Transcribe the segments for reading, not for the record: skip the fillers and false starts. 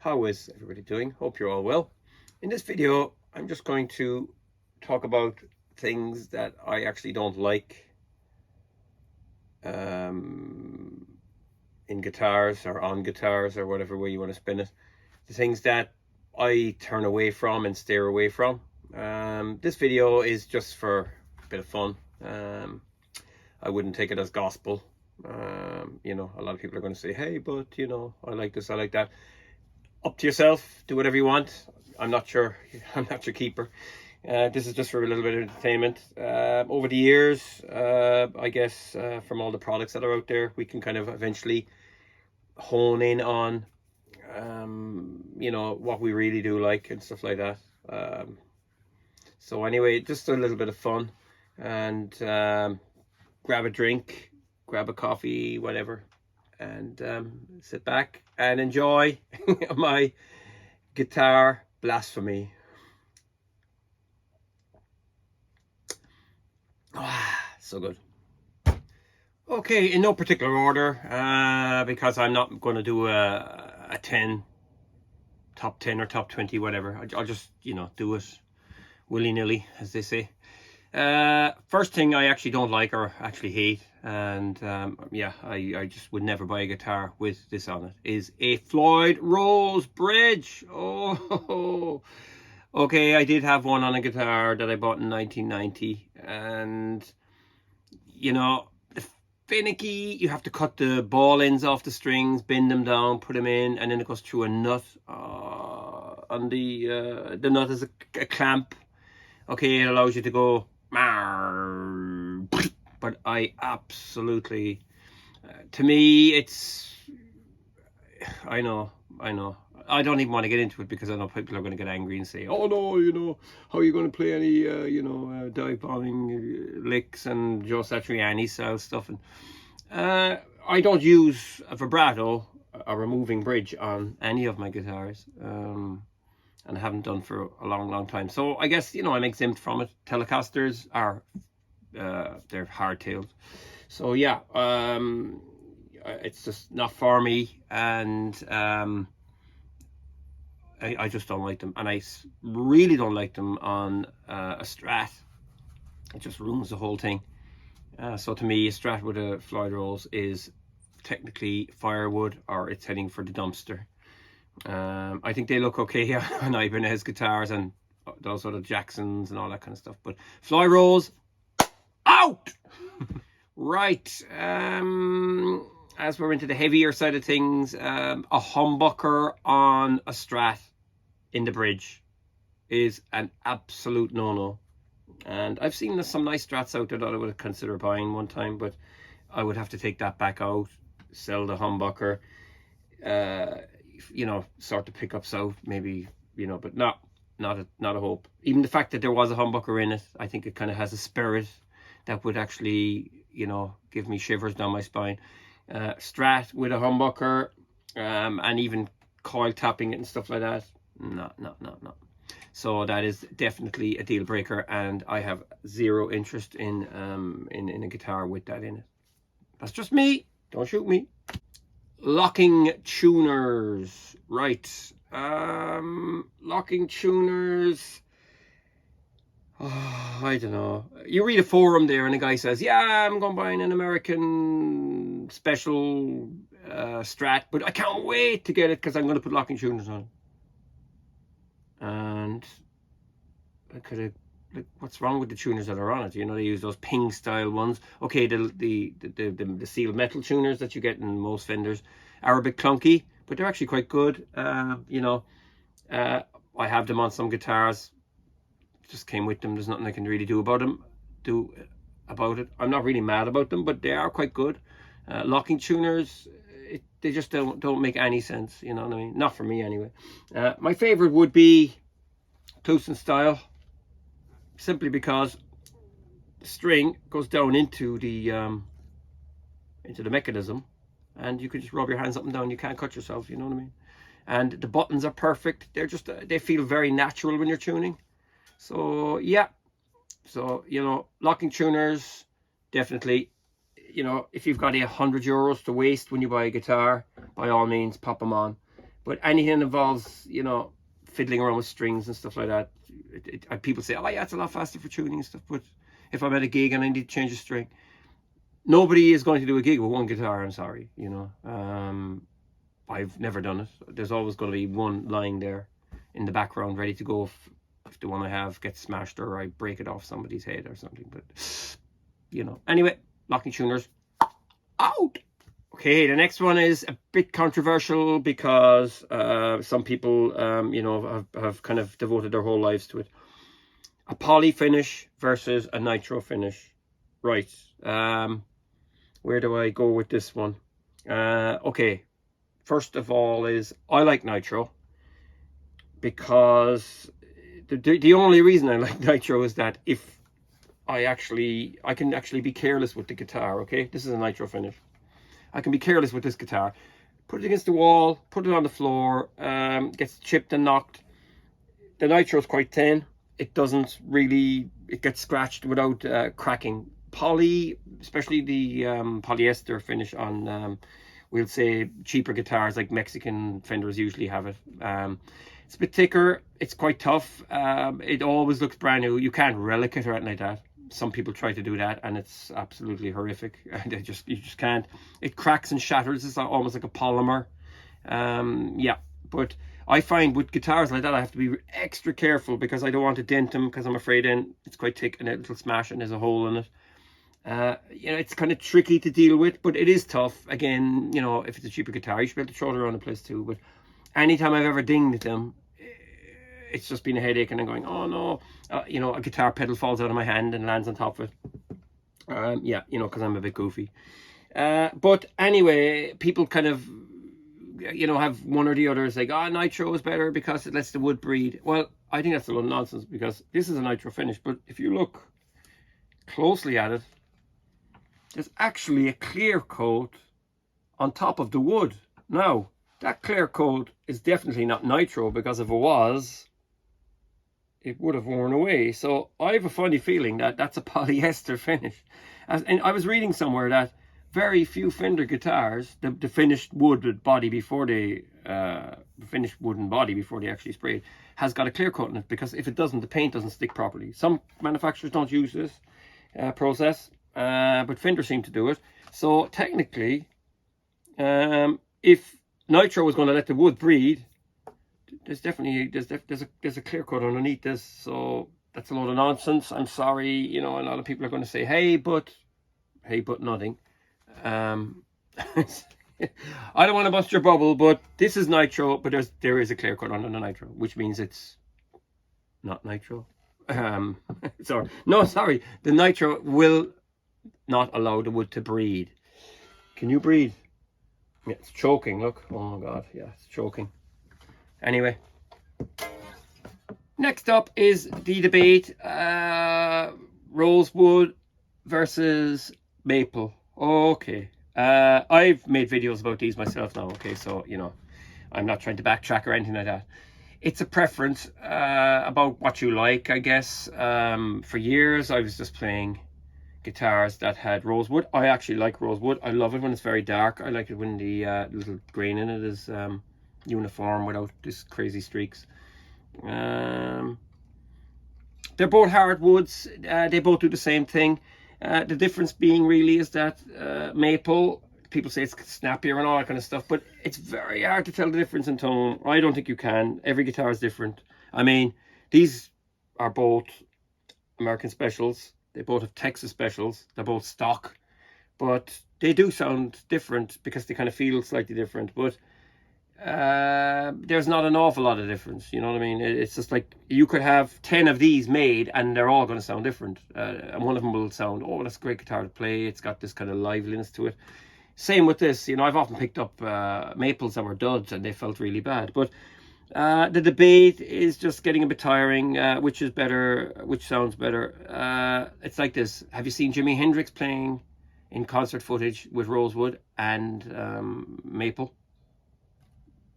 How is everybody doing? Hope you're all well. In this video, I'm just going to talk about things that I actually don't like in guitars or on guitars or whatever way you want to spin it. The things that I turn away from and steer away from. This video is just for a bit of fun. I wouldn't take it as gospel. A lot of people are going to say, hey, but I like this, I like that. Up to yourself, do whatever you want. I'm not your keeper. This is just for a little bit of entertainment. Over the years, I guess from all the products that are out there, we can kind of eventually hone in on what we really do like and stuff like that. So anyway, just a little bit of fun, and grab a drink, grab a coffee, whatever, and sit back and enjoy my guitar blasphemy. So good. Okay, in no particular order, because I'm not going to do a 10, top 10 or top 20, whatever. I'll just, do it willy-nilly, as they say. First thing I actually don't like or actually hate, and I just would never buy a guitar with this on it, is a Floyd Rose bridge. Oh, okay, I did have one on a guitar that I bought in 1990, and finicky. You have to cut the ball ends off the strings, bend them down, put them in, and then it goes through a nut. On the nut is a clamp. Okay, it allows you to go, but I absolutely, to me, it's, I know. I don't even want to get into it because I know people are going to get angry and say, oh no, how are you going to play any, dive bombing licks and Joe Satriani style stuff. And I don't use a vibrato, a removing bridge on any of my guitars. And I haven't done for a long time. So I guess, I'm exempt from it. Telecasters are, they're hardtailed. So yeah, it's just not for me. And I just don't like them, and I really don't like them on a Strat. It just ruins the whole thing. So to me, a Strat with a Floyd Rose is technically firewood, or it's heading for the dumpster. I think they look okay on Ibanez guitars and those sort of Jacksons and all that kind of stuff, but Floyd Rose, out! Right. As we're into the heavier side of things, a humbucker on a Strat in the bridge is an absolute no-no. And I've seen some nice Strats out there that I would consider buying one time, but I would have to take that back out, sell the humbucker, sort the pickups out, maybe, but not a hope. Even the fact that there was a humbucker in it, I think it kind of has a spirit that would actually, give me shivers down my spine. Strat with a humbucker, and even coil tapping it and stuff like that, no. So that is definitely a deal breaker, and I have zero interest in a guitar with that in it. That's just me, don't shoot me. Locking tuners, right? Locking tuners, I don't know. You read a forum there and a guy says, yeah, I'm going to buy an American special Strat, but I can't wait to get it because I'm going to put locking tuners on. And I could have, what's wrong with the tuners that are on it? They use those ping style ones. Okay, the steel metal tuners that you get in most Fenders are a bit clunky, but they're actually quite good. I have them on some guitars. Just came with them. There's nothing I can really do about it. I'm not really mad about them, but they are quite good. Locking tuners, they just don't make any sense. You know what I mean? Not for me anyway. My favorite would be Kluson style, simply because the string goes down into the mechanism, and you can just rub your hands up and down. You can't cut yourself. You know what I mean? And the buttons are perfect. They're just they feel very natural when you're tuning. So yeah, locking tuners, definitely. If you've got €100 to waste when you buy a guitar, by all means pop them on. But anything that involves, you know, fiddling around with strings and stuff like that, people say, oh yeah, it's a lot faster for tuning and stuff. But if I'm at a gig and I need to change a string, nobody is going to do a gig with one guitar, I'm sorry, you know. I've never done it. There's always going to be one lying there in the background ready to go if the one I have gets smashed or I break it off somebody's head or something. But, you know. Anyway, locking tuners out. Okay, the next one is a bit controversial because some people, you know, have kind of devoted their whole lives to it. A poly finish versus a nitro finish. Right. Where do I go with this one? Okay. First of all is I like nitro because the only reason I like nitro is that if I can actually be careless with the guitar. Okay, this is a nitro finish. I can be careless with this guitar, put it against the wall, put it on the floor, gets chipped and knocked. The nitro is quite thin. It doesn't really, it gets scratched without cracking. Poly, especially the polyester finish on, we'll say cheaper guitars like Mexican Fenders usually have it. It's a bit thicker. It's quite tough. It always looks brand new. You can't relic it or anything like that. Some people try to do that and it's absolutely horrific. You just can't. It cracks and shatters. It's almost like a polymer. Yeah, but I find with guitars like that I have to be extra careful because I don't want to dent them because I'm afraid then it's quite thick and it'll smash and there's a hole in it. You know, it's kind of tricky to deal with, but it is tough. Again, you know, if it's a cheaper guitar, you should be able to throw it around the place too. But anytime I've ever dinged them, it's just been a headache and I'm going, oh no, you know, a guitar pedal falls out of my hand and lands on top of it. Yeah, you know, because I'm a bit goofy. But anyway, people kind of, you know, have one or the other. It's like, oh, nitro is better because it lets the wood breathe. Well, I think that's a lot of nonsense because this is a nitro finish, but if you look closely at it, there's actually a clear coat on top of the wood. Now, that clear coat is definitely not nitro because if it was, it would have worn away. So I have a funny feeling that that's a polyester finish. And I was reading somewhere that very few Fender guitars, the finished wood body before they, finished wooden body before they actually sprayed, has got a clear coat in it because if it doesn't, the paint doesn't stick properly. Some manufacturers don't use this process. But Fender seemed to do it. So technically, if nitro was going to let the wood breathe, there's definitely there's a clear coat underneath this. So that's a load of nonsense. I'm sorry, you know, a lot of people are going to say, hey, but nothing. I don't want to bust your bubble, but this is nitro, but there is a clear coat under the nitro, which means it's not nitro. Sorry, the nitro will not allow the wood to breathe. Can you breathe? Yeah, it's choking, look. Oh god, yeah, it's choking. Anyway, next up is the debate, Rosewood versus Maple. Okay, I've made videos about these myself now, okay, so, you know, I'm not trying to backtrack or anything like that. It's a preference about what you like, I guess. For years, I was just playing guitars that had Rosewood. I actually like Rosewood. I love it when it's very dark. I like it when the little grain in it is uniform without this crazy streaks. They're both hardwoods. They both do the same thing. The difference being really is that maple, people say it's snappier and all that kind of stuff, but it's very hard to tell the difference in tone. I don't think you can. Every guitar is different. I mean, these are both American specials. They both have Texas specials. They're both stock, but they do sound different because they kind of feel slightly different. But there's not an awful lot of difference. You know what I mean? It's just like you could have 10 of these made and they're all going to sound different. And one of them will sound, oh, that's a great guitar to play. It's got this kind of liveliness to it. Same with this. You know, I've often picked up maples that were duds and they felt really bad. But the debate is just getting a bit tiring. Which is better, which sounds better. It's like this. Have you seen Jimi Hendrix playing in concert footage with Rosewood and maple?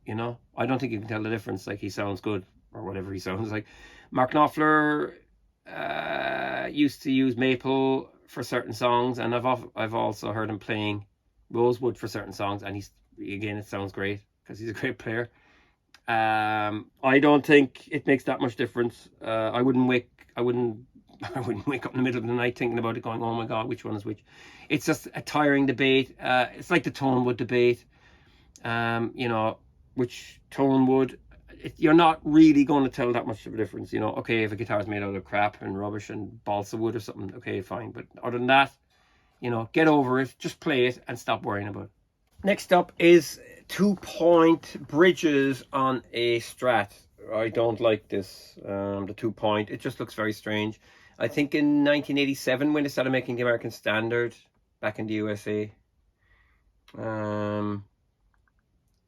You know, I don't think you can tell the difference. Like, he sounds good or whatever he sounds like. Mark Knopfler used to use maple for certain songs, and I've also heard him playing Rosewood for certain songs, and it sounds great because he's a great player. I don't think it makes that much difference. I wouldn't wake up in the middle of the night thinking about it, going, "Oh my God, which one is which?" It's just a tiring debate. It's like the tone wood debate. You know, which tone wood. You're not really going to tell that much of a difference. You know, okay, if a guitar is made out of crap and rubbish and balsa wood or something, okay, fine. But other than that, you know, get over it. Just play it and stop worrying about it. Next up is 2-point bridges on a Strat. I don't like this, the 2-point. It just looks very strange. I think in 1987, when they started making the American Standard back in the USA,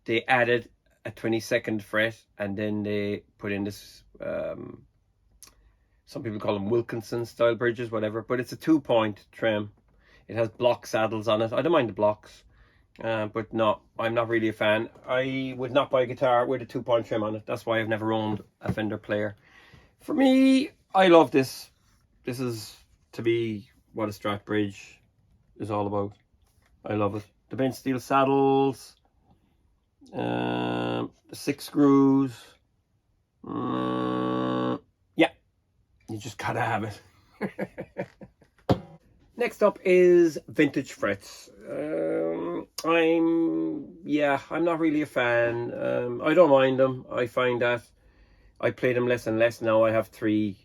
they added a 22nd fret, and then they put in this, some people call them Wilkinson style bridges, whatever, but it's a 2-point trim. It has block saddles on it. I don't mind the blocks. But no, I'm not really a fan. I would not buy a guitar with a 2-point trim on it. That's why I've never owned a Fender player. For me, I love this. This is, to be, what a Strat bridge is all about. I love it. The bent steel saddles, the 6 screws. Yeah, you just gotta have it. Next up is vintage frets. I'm not really a fan. I don't mind them. I find that I play them less and less now. I have 3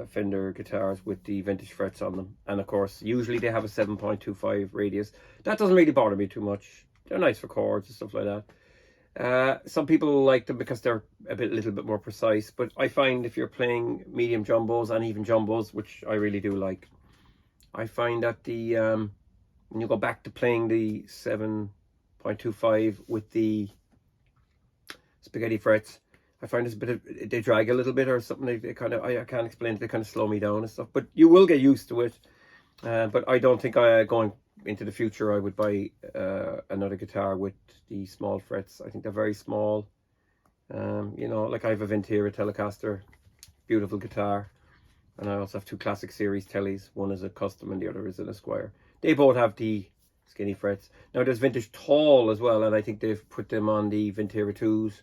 Fender guitars with the vintage frets on them, and of course usually they have a 7.25 radius. That doesn't really bother me too much. They're nice for chords and stuff like that. Some people like them because they're a little bit more precise, but I find if you're playing medium jumbos and even jumbos, which I really do like, I find that the when you go back to playing the 7.25 with the spaghetti frets, I find it's a bit of, they drag a little bit or something. They kind of, I can't explain it, they kind of slow me down and stuff, but you will get used to it. But I don't think going into the future I would buy another guitar with the small frets. I think they're very small. You know, like I have a Ventira Telecaster, beautiful guitar. And I also have 2 Classic Series tellies. One is a custom and the other is an Esquire. They both have the skinny frets. Now there's vintage tall as well, and I think they've put them on the Ventira 2s.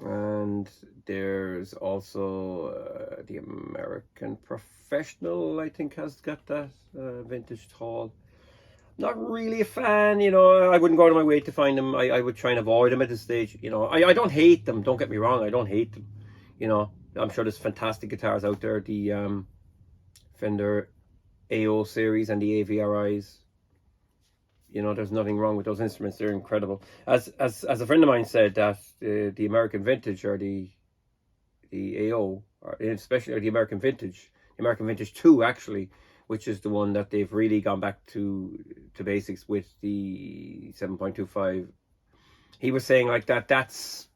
And there's also the American Professional, I think, has got that vintage tall. Not really a fan, you know. I wouldn't go out of my way to find them. I would try and avoid them at this stage. You know, I don't hate them. Don't get me wrong. I don't hate them. You know, I'm sure there's fantastic guitars out there. The Fender AO series and the AVRIs. You know, there's nothing wrong with those instruments. They're incredible. As a friend of mine said, that the American Vintage or the AO, or especially the American Vintage 2 actually, which is the one that they've really gone back to basics with the 7.25. He was saying like that's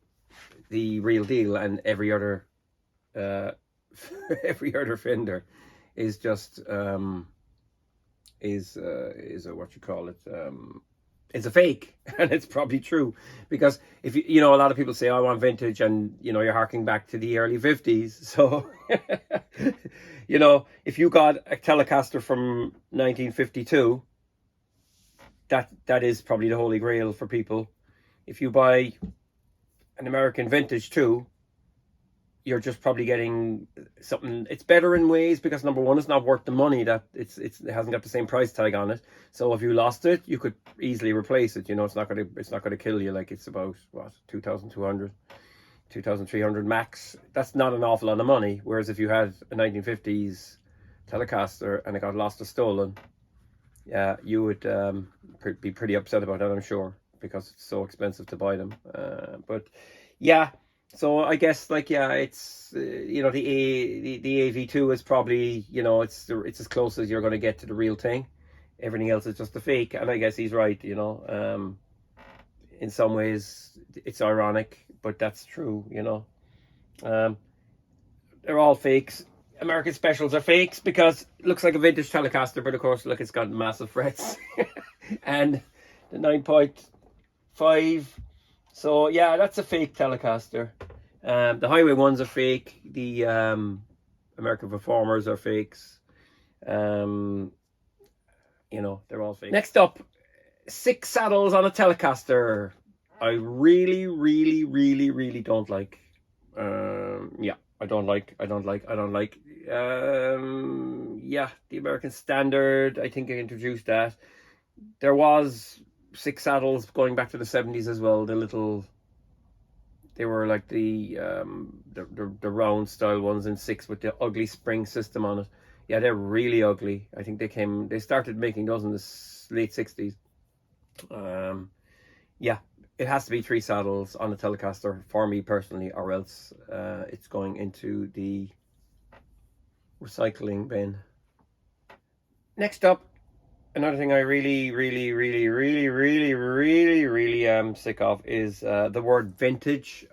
the real deal, and every other Fender is just is a, what you call it, it's a fake. And it's probably true, because if you know, a lot of people say, oh, I want vintage, and you know, you're harking back to the early 50s. So you know, if you got a Telecaster from 1952, that is probably the holy grail for people. If you buy an American Vintage 2, you're just probably getting something. It's better in ways because, number one, it's not worth the money. That it hasn't got the same price tag on it. So if you lost it, you could easily replace it. You know, it's not gonna kill you. Like, it's about what, 2,200, 2,300 max. That's not an awful lot of money. Whereas if you had a 1950s Telecaster and it got lost or stolen, yeah, you would be pretty upset about that, I'm sure, because it's so expensive to buy them. But yeah. So I guess, like, yeah, it's you know, the AV2 is probably, you know, it's as close as you're going to get to the real thing. Everything else is just a fake, and I guess he's right. You know, in some ways it's ironic, but that's true. You know, they're all fakes. American Specials are fakes because it looks like a vintage Telecaster, but of course, look, it's got massive frets and the 9.5. So yeah, that's a fake Telecaster. The Highway ones are fake. The American Performers are fakes. You know, they're all fake. Next up, 6 saddles on a Telecaster. I really, really, really, really don't like. Yeah, I don't like. Yeah, the American Standard. I think I introduced that. There was six saddles going back to the 70s as well. The little, they were like the round style ones in six with the ugly spring system on it. Yeah, they're really ugly. I think they started making those in the late 60s. Yeah, it has to be three saddles on a Telecaster for me personally, or else it's going into the recycling bin. Next up, another thing I really, really, really, really, really, really, really am sick of is the word vintage,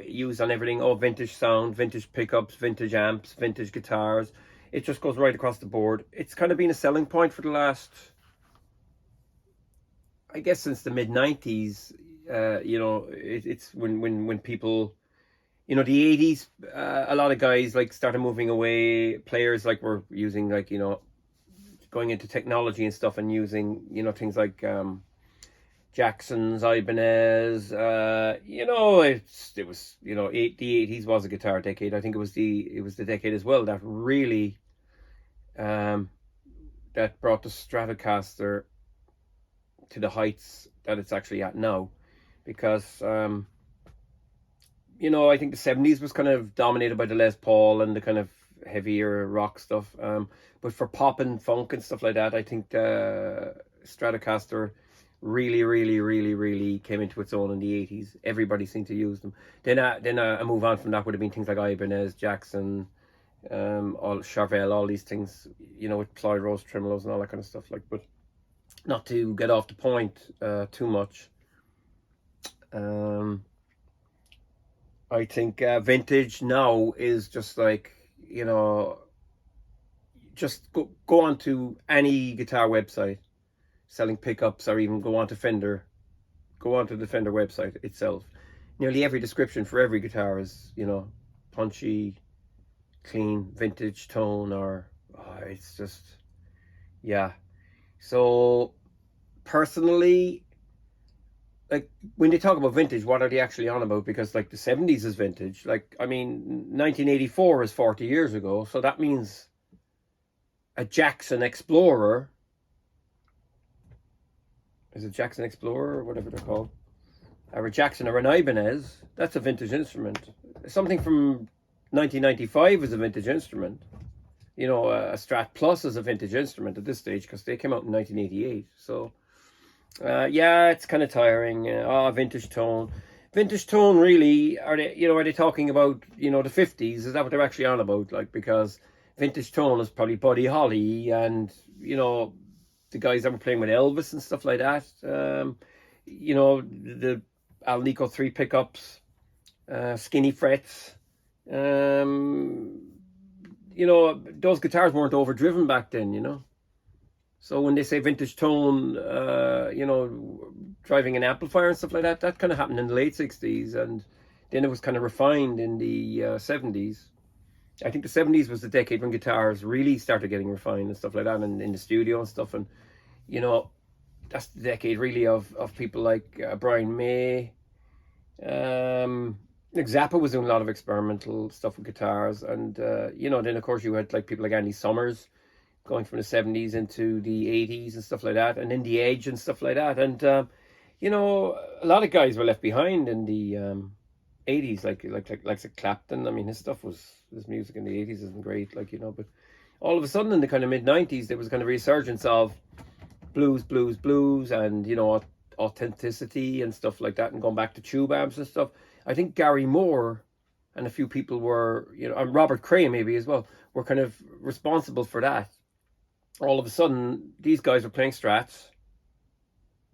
used on everything. Oh, vintage sound, vintage pickups, vintage amps, vintage guitars. It just goes right across the board. It's kind of been a selling point for the last, I guess, since the mid-90s. It's when people, the 80s, a lot of guys like started moving away. Players like were using like, going into technology and stuff and using, things like Jackson's, Ibanez. It was, the 80s was a guitar decade. I think it was the decade as well that really that brought the Stratocaster to the heights that it's actually at now, because I think the 70s was kind of dominated by the Les Paul and the kind of heavier rock stuff, but for pop and funk and stuff like that, I think the Stratocaster really, really, really, really came into its own in the 80s. Everybody seemed to use them. Then a move on from that would have been things like Ibanez, Jackson, all Charvel, all these things, with Clyde Rose tremolos and all that kind of stuff. Like, but not to get off the point too much. I think vintage now is just like, just go onto any guitar website selling pickups, or even go onto the Fender website itself. Nearly every description for every guitar is, punchy, clean, vintage tone, or it's just, yeah. So personally, like when they talk about vintage, what are they actually on about? Because like the 70s is vintage. Like, I mean, 1984 is 40 years ago. So that means a Jackson Explorer, is it Jackson Explorer or whatever they're called? Or a Jackson or an Ibanez, that's a vintage instrument. Something from 1995 is a vintage instrument. A Strat Plus is a vintage instrument at this stage because they came out in 1988. So, yeah, it's kind of tiring. Vintage tone. Vintage tone, really, are they talking about, the 50s? Is that what they're actually on about? Like, because vintage tone is probably Buddy Holly and, the guys that were playing with Elvis and stuff like that. The Alnico 3 pickups, skinny frets. Those guitars weren't overdriven back then, So when they say vintage tone, driving an amplifier and stuff like that, that kind of happened in the late 60s. And then it was kind of refined in the 70s. I think the 70s was the decade when guitars really started getting refined and stuff like that, and in the studio and stuff. And, that's the decade really of people like Brian May. Zappa was doing a lot of experimental stuff with guitars. And, then of course you had like people like Andy Summers going from the 70s into the 80s and stuff like that. And then The Edge and stuff like that. And, a lot of guys were left behind in the 80s, like Clapton. I mean, his music in the 80s isn't great, but all of a sudden in the kind of mid-90s, there was kind of resurgence of blues, and, authenticity and stuff like that, and going back to tube amps and stuff. I think Gary Moore and a few people were, and Robert Cray maybe as well, were kind of responsible for that. All of a sudden, these guys were playing Strats,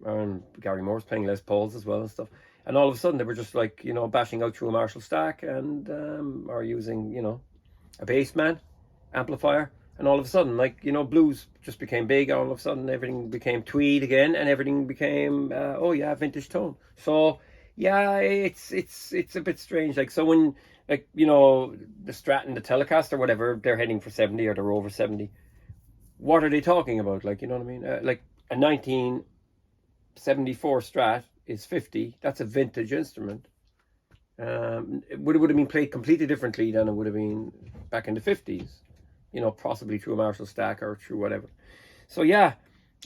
and Gary Moore's playing Les Pauls as well and stuff. And all of a sudden, they were just like, bashing out through a Marshall stack and, or using, a Bassman amplifier. And all of a sudden, like, blues just became big. All of a sudden, everything became tweed again, and everything became, vintage tone. So, yeah, it's a bit strange. Like, so when, like, the Strat and the Telecaster or whatever, they're heading for 70 or they're over 70. What are they talking about? Like, you know what I mean? Like a 1974 Strat is 50, that's a vintage instrument. It would have been played completely differently than it would have been back in the 50s, you know, possibly through a Marshall stack or through whatever. So yeah,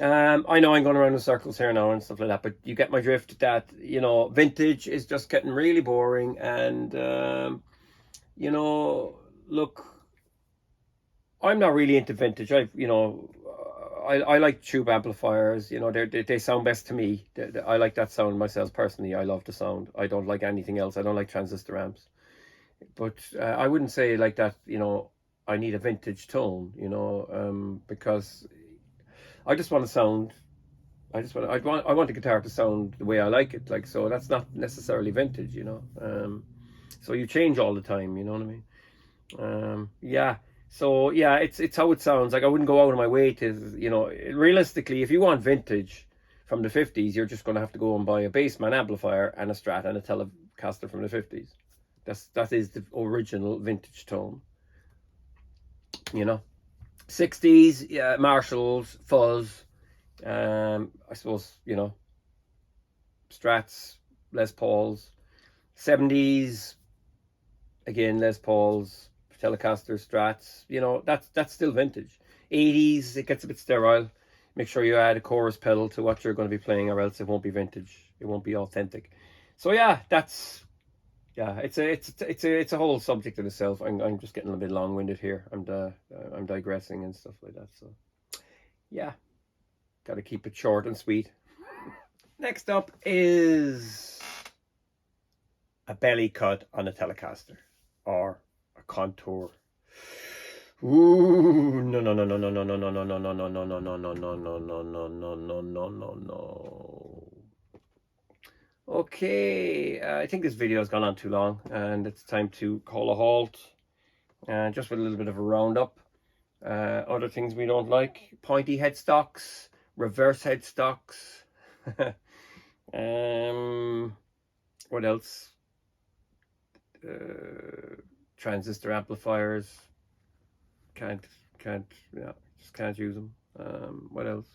I know I'm going around in circles here now and stuff like that, but you get my drift that, you know, vintage is just getting really boring. And, you know, look, I'm not really into vintage. I like tube amplifiers. You know, they sound best to me. I like that sound myself personally. I love the sound. I don't like anything else. I don't like transistor amps. But I wouldn't say like that, you know, I need a vintage tone, you know, because I just want to sound. I want the guitar to sound the way I like it. Like, so that's not necessarily vintage, you know. So you change all the time, you know what I mean? Yeah. So yeah, it's how it sounds. Like, I wouldn't go out of my way to, you know, realistically, if you want vintage from the 50s, you're just going to have to go and buy a Bassman amplifier and a Strat and a Telecaster from the 50s. That is the original vintage tone, you know. 60s, yeah, Marshalls, fuzz, I suppose, you know, Strats, Les Pauls. 70s, again, Les Pauls, Telecaster, Strats, you know, that's still vintage. 80s, it gets a bit sterile. Make sure you add a chorus pedal to what you're going to be playing, or else it won't be vintage. It won't be authentic. So yeah, it's a whole subject in itself. I'm just getting a bit long-winded here. I'm digressing and stuff like that. So yeah, got to keep it short and sweet. Next up is a belly cut on a Telecaster or a contour. Ooh, no. Okay, I think this video has gone on too long, and it's time to call a halt. Just with a little bit of a roundup. Other things we don't like: pointy headstocks, reverse headstocks. What else? Transistor amplifiers. Just can't use them. What else?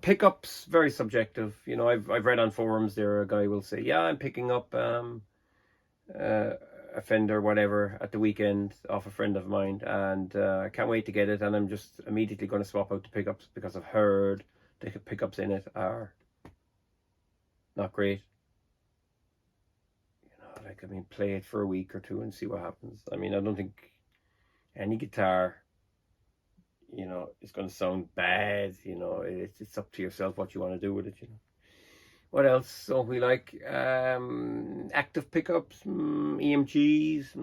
Pickups, very subjective. You know, I've read on forums there, a guy will say, yeah, I'm picking up a Fender whatever at the weekend off a friend of mine, and I can't wait to get it, and I'm just immediately going to swap out the pickups because I've heard the pickups in it are not great. You know, like, I mean, play it for a week or two and see what happens. I mean, I don't think any guitar, you know, is going to sound bad. You know, it's up to yourself what you want to do with it, you know. What else don't we like? Active pickups, EMGs,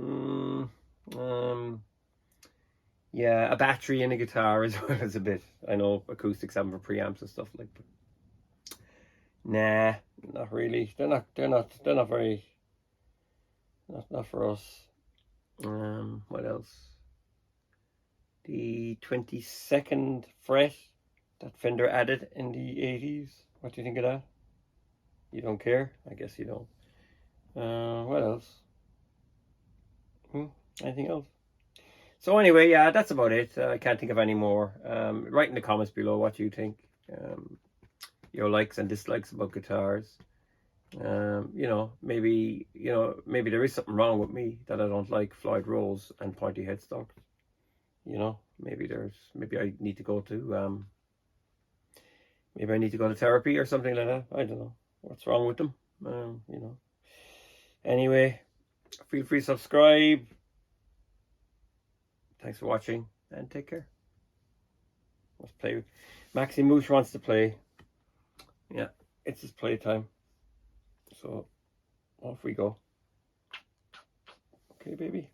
yeah, a battery in a guitar as well as a bit. I know acoustics have them for preamps and stuff like that. Nah, not really. They're not very, not for us. What else? The 22nd fret that Fender added in the 80s. What do you think of that? You don't care? I guess you don't. What else? Anything else? So anyway, yeah, that's about it. I can't think of any more. Write in the comments below what you think. Your likes and dislikes about guitars. You know, maybe there is something wrong with me that I don't like Floyd Rose and pointy headstocks. You know, maybe I need to go to maybe I need to go to therapy or something like that. I don't know what's wrong with them. You know. Anyway, feel free to subscribe. Thanks for watching and take care. Let's play. Maxi Moosh wants to play. Yeah, it's his playtime. So off we go. Okay, baby.